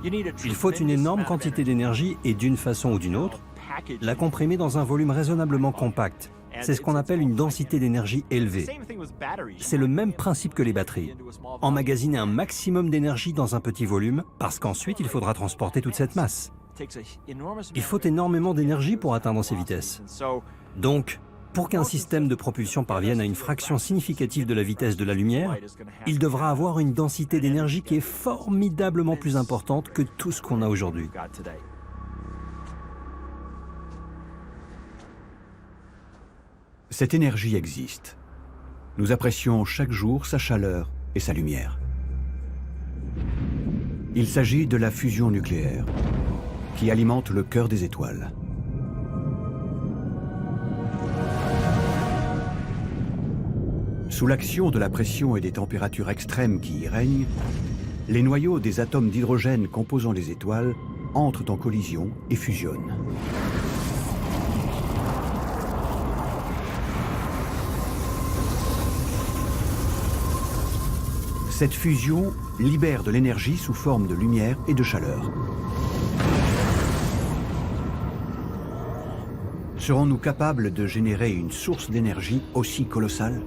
Il faut une énorme quantité d'énergie et d'une façon ou d'une autre, la comprimer dans un volume raisonnablement compact. C'est ce qu'on appelle une densité d'énergie élevée. C'est le même principe que les batteries. Emmagasiner un maximum d'énergie dans un petit volume, parce qu'ensuite il faudra transporter toute cette masse. Il faut énormément d'énergie pour atteindre ces vitesses. Donc, pour qu'un système de propulsion parvienne à une fraction significative de la vitesse de la lumière, il devra avoir une densité d'énergie qui est formidablement plus importante que tout ce qu'on a aujourd'hui. Cette énergie existe. Nous apprécions chaque jour sa chaleur et sa lumière. Il s'agit de la fusion nucléaire, qui alimente le cœur des étoiles. Sous l'action de la pression et des températures extrêmes qui y règnent, les noyaux des atomes d'hydrogène composant les étoiles entrent en collision et fusionnent. Cette fusion libère de l'énergie sous forme de lumière et de chaleur. Serons-nous capables de générer une source d'énergie aussi colossale?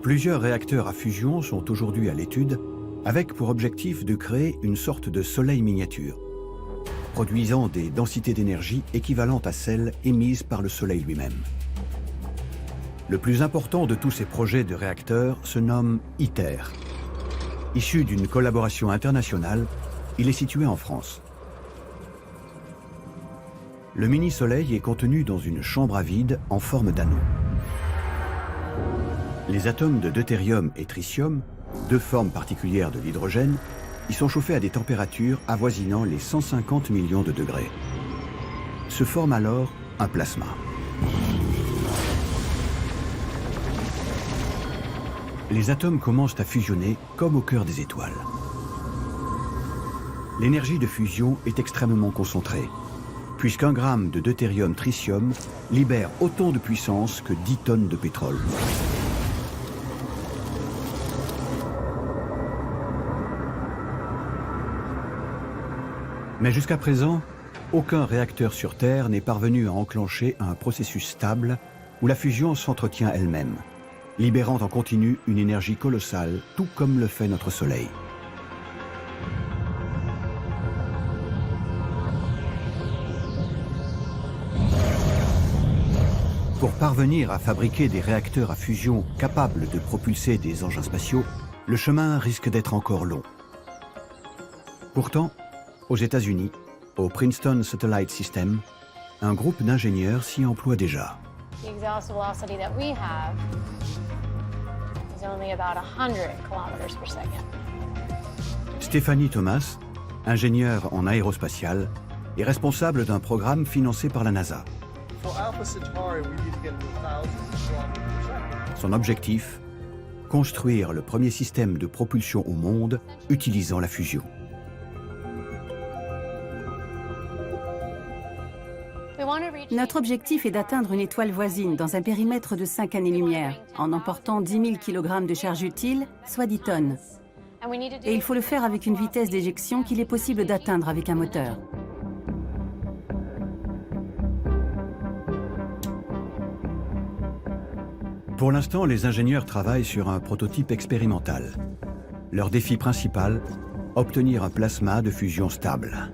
Plusieurs réacteurs à fusion sont aujourd'hui à l'étude, avec pour objectif de créer une sorte de soleil miniature, produisant des densités d'énergie équivalentes à celles émises par le Soleil lui-même. Le plus important de tous ces projets de réacteurs se nomme ITER. Issu d'une collaboration internationale, il est situé en France. Le mini-soleil est contenu dans une chambre à vide en forme d'anneau. Les atomes de deutérium et tritium, deux formes particulières de l'hydrogène, y sont chauffés à des températures avoisinant les 150 millions de degrés. Se forme alors un plasma. Les atomes commencent à fusionner comme au cœur des étoiles. L'énergie de fusion est extrêmement concentrée, puisqu'un gramme de deutérium-tritium libère autant de puissance que 10 tonnes de pétrole. Mais jusqu'à présent, aucun réacteur sur Terre n'est parvenu à enclencher un processus stable où la fusion s'entretient elle-même, libérant en continu une énergie colossale, tout comme le fait notre Soleil. Pour parvenir à fabriquer des réacteurs à fusion capables de propulser des engins spatiaux, le chemin risque d'être encore long. Pourtant, aux États-Unis, au Princeton Satellite System, un groupe d'ingénieurs s'y emploie déjà. The exhaust velocity that we have is only about 100 kilometers per second. Stéphanie Thomas, ingénieure en aérospatiale, est responsable d'un programme financé par la NASA. Son objectif, construire le premier système de propulsion au monde utilisant la fusion. Notre objectif est d'atteindre une étoile voisine dans un périmètre de 5 années-lumière, en emportant 10 000 kg de charge utile, soit 10 tonnes. Et il faut le faire avec une vitesse d'éjection qu'il est possible d'atteindre avec un moteur. Pour l'instant, les ingénieurs travaillent sur un prototype expérimental. Leur défi principal, obtenir un plasma de fusion stable.